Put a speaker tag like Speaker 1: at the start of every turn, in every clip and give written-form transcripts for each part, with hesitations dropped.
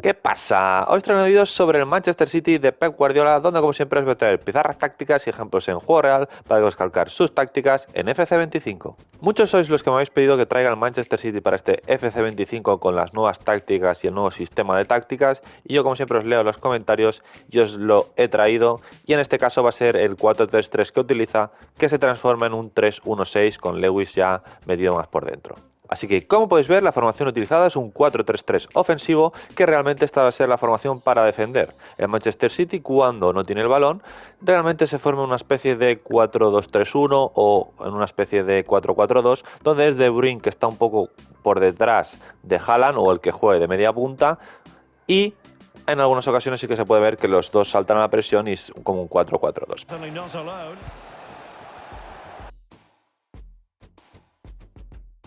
Speaker 1: ¿Qué pasa? Hoy os traigo vídeos sobre el Manchester City de Pep Guardiola, donde como siempre os voy a traer pizarras tácticas y ejemplos en juego real para que os calcar sus tácticas en FC25. Muchos sois los que me habéis pedido que traiga el Manchester City para este FC25 con las nuevas tácticas y el nuevo sistema de tácticas, y yo como siempre os leo los comentarios y os lo he traído, y en este caso va a ser el 4-3-3 que utiliza, que se transforma en un 3-1-6 con Lewis ya metido más por dentro. Así que, como podéis ver, la formación utilizada es un 4-3-3 ofensivo, que realmente esta va a ser la formación para defender. El Manchester City, cuando no tiene el balón, realmente se forma una especie de 4-2-3-1 o en una especie de 4-4-2, donde es De Bruyne que está un poco por detrás de Haaland o el que juegue de media punta, y en algunas ocasiones sí que se puede ver que los dos saltan a la presión y es como un 4-4-2.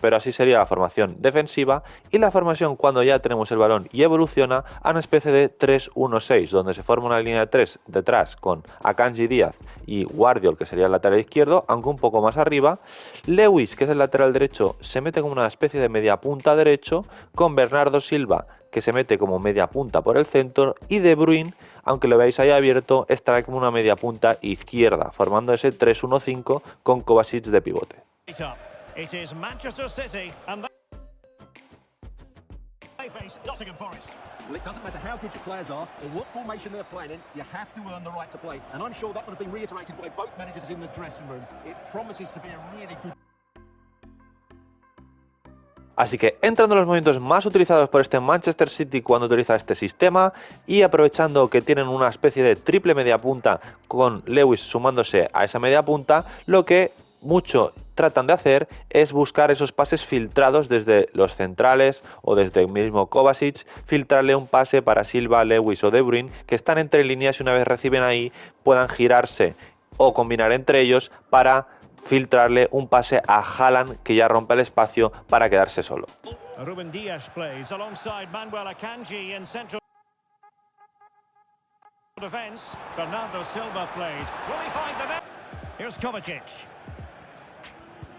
Speaker 1: Pero así sería la formación defensiva, y la formación cuando ya tenemos el balón y evoluciona a una especie de 3-1-6, donde se forma una línea de 3 detrás con Akanji Díaz y Guardiol, que sería el lateral izquierdo, aunque un poco más arriba. Lewis, que es el lateral derecho, se mete como una especie de media punta derecho, con Bernardo Silva, que se mete como media punta por el centro, y De Bruyne, aunque lo veáis ahí abierto, estará como una media punta izquierda, formando ese 3-1-5 con Kovacic de pivote.
Speaker 2: It is Manchester City and they face Nottingham Forest.
Speaker 3: Well, it doesn't matter how good your players are or what formation they're playing in, you have to earn the right to play. And I'm sure that would have been reiterated by both managers in the dressing room. It promises to be a really good...
Speaker 1: Así que entrando en los movimientos más utilizados por este Manchester City cuando utiliza este sistema, y aprovechando que tienen una especie de triple media punta con Lewis sumándose a esa media punta, lo que mucho tratan de hacer es buscar esos pases filtrados desde los centrales o desde el mismo Kovacic, filtrarle un pase para Silva, Lewis o De Bruyne, que están entre líneas, y una vez reciben ahí puedan girarse o combinar entre ellos para filtrarle un pase a Haaland, que ya rompe el espacio para quedarse solo.
Speaker 2: Ruben Dias plays alongside Manuel Akanji in central defense. Bernardo Silva plays. Will he find the net? Here's Kovacic.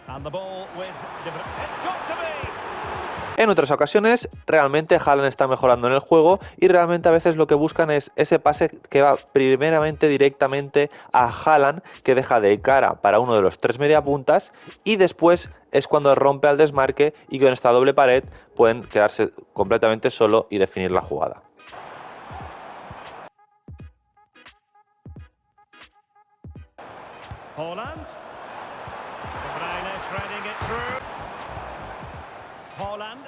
Speaker 2: And the ball with De Bruyne. It's got to be.
Speaker 1: En otras ocasiones, realmente Haaland está mejorando en el juego, y realmente a veces lo que buscan es ese pase que va primeramente directamente a Haaland, que deja de cara para uno de los tres mediapuntas, y después es cuando rompe al desmarque, y con esta doble pared pueden quedarse completamente solo y definir la jugada.
Speaker 2: Haaland. De Bruyne threading it through. Haaland.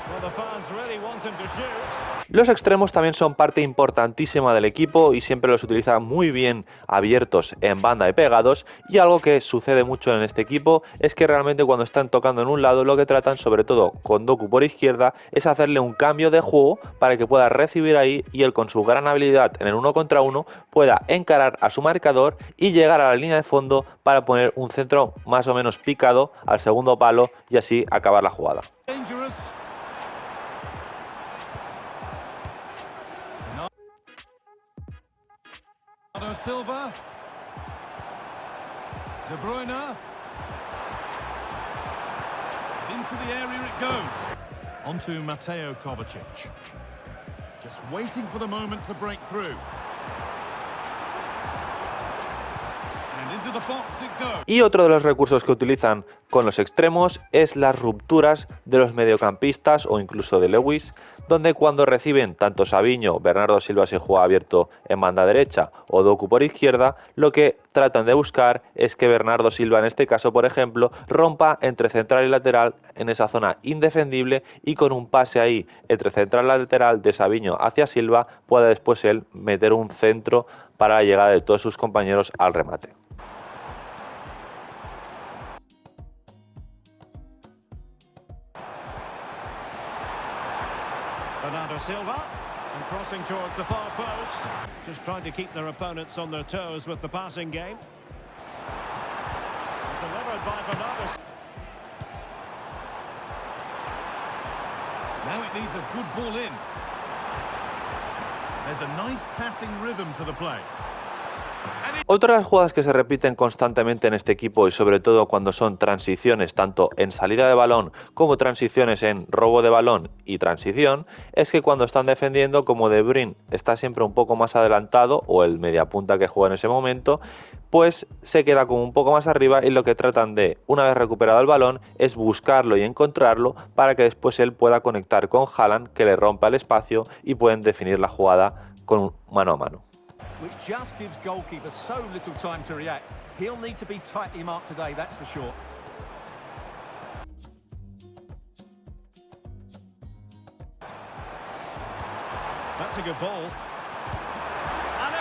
Speaker 2: Well, the fans really want him to shoot.
Speaker 1: Los extremos también son parte importantísima del equipo y siempre los utiliza muy bien abiertos en banda y pegados, y algo que sucede mucho en este equipo es que realmente cuando están tocando en un lado, lo que tratan, sobre todo con Doku por izquierda, es hacerle un cambio de juego para que pueda recibir ahí, y él con su gran habilidad en el 1 contra 1 pueda encarar a su marcador y llegar a la línea de fondo para poner un centro más o menos picado al segundo palo y así acabar la jugada.
Speaker 3: Dangerous. Bernardo Silva. De Bruyne. Into the area it goes. Onto Mateo Kovacic. Just waiting for the moment to break through. And into the box it goes.
Speaker 1: Y otro de los recursos que utilizan con los extremos es las rupturas de los mediocampistas o incluso de Lewis, donde cuando reciben tanto Savinho, Bernardo Silva si juega abierto en banda derecha o Doku por izquierda, lo que tratan de buscar es que Bernardo Silva, en este caso por ejemplo, rompa entre central y lateral en esa zona indefendible, y con un pase ahí entre central y lateral de Savinho hacia Silva pueda después él meter un centro para la llegada de todos sus compañeros al remate.
Speaker 2: Bernardo Silva, and crossing towards the far post. Just trying to keep their opponents on their toes with the passing game. Delivered by Bernardo.
Speaker 3: Now it needs a good ball in. There's a nice passing rhythm to the play.
Speaker 1: Otra de las jugadas que se repiten constantemente en este equipo y sobre todo cuando son transiciones tanto en salida de balón como transiciones en robo de balón y transición es que cuando están defendiendo, como De Bruyne está siempre un poco más adelantado o el mediapunta que juega en ese momento, pues se queda como un poco más arriba y lo que tratan de, una vez recuperado el balón, es buscarlo y encontrarlo para que después él pueda conectar con Haaland, que le rompa el espacio y pueden definir la jugada con un mano a mano.
Speaker 3: Which just gives goalkeepers so little time to react. He'll need to be tightly marked today, that's for sure.
Speaker 2: That's a good ball.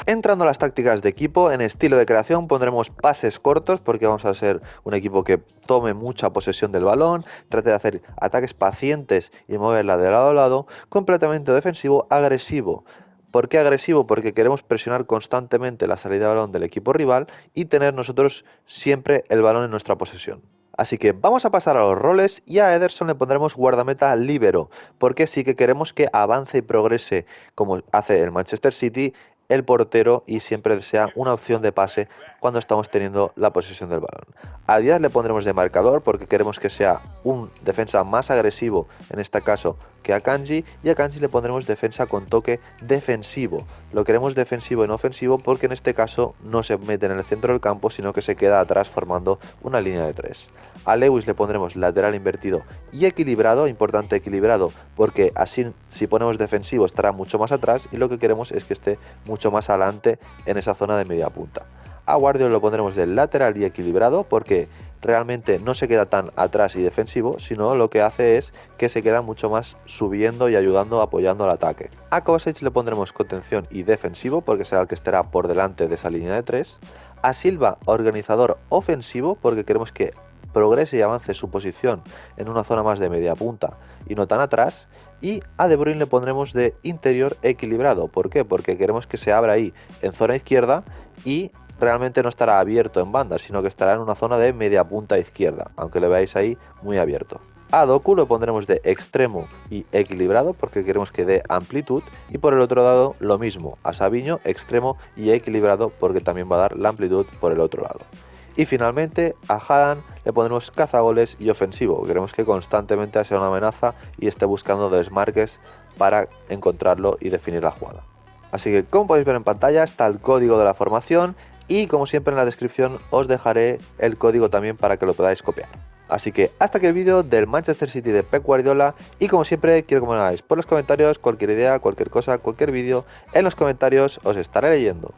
Speaker 1: Entrando a las tácticas de equipo, en estilo de creación pondremos pases cortos porque vamos a ser un equipo que tome mucha posesión del balón, trate de hacer ataques pacientes y moverla de lado a lado, completamente defensivo, agresivo. ¿Por qué agresivo? Porque queremos presionar constantemente la salida de balón del equipo rival y tener nosotros siempre el balón en nuestra posesión. Así que vamos a pasar a los roles y a Ederson le pondremos guardameta líbero, porque sí que queremos que avance y progrese como hace el Manchester City el portero y siempre sea una opción de pase cuando estamos teniendo la posesión del balón. A Díaz le pondremos de marcador porque queremos que sea un defensa más agresivo, en este caso que a Kanji, y a Kanji le pondremos defensa con toque defensivo. Lo queremos defensivo y no ofensivo porque en este caso no se mete en el centro del campo, sino que se queda atrás formando una línea de 3. A Lewis le pondremos lateral invertido y equilibrado, importante equilibrado, porque así si ponemos defensivo estará mucho más atrás y lo que queremos es que esté mucho más adelante en esa zona de media punta. A Guardiola lo pondremos de lateral y equilibrado porque realmente no se queda tan atrás y defensivo, sino lo que hace es que se queda mucho más subiendo y ayudando, apoyando al ataque. A Kovacic le pondremos contención y defensivo porque será el que estará por delante de esa línea de 3. A Silva, organizador ofensivo porque queremos que progrese y avance su posición en una zona más de media punta y no tan atrás. Y a De Bruyne le pondremos de interior equilibrado. ¿Por qué? Porque queremos que se abra ahí en zona izquierda y realmente no estará abierto en banda, sino que estará en una zona de media punta izquierda, aunque lo veáis ahí muy abierto. A Doku lo pondremos de extremo y equilibrado porque queremos que dé amplitud, y por el otro lado lo mismo, a Savinho extremo y equilibrado porque también va a dar la amplitud por el otro lado. Y finalmente a Haaland le pondremos cazagoles y ofensivo, queremos que constantemente sea una amenaza y esté buscando desmarques para encontrarlo y definir la jugada. Así que como podéis ver en pantalla está el código de la formación y como siempre en la descripción os dejaré el código también para que lo podáis copiar. Así que hasta aquí el vídeo del Manchester City de Pep Guardiola y como siempre quiero que me lo hagáis por los comentarios, cualquier idea, cualquier cosa, cualquier vídeo, en los comentarios os estaré leyendo.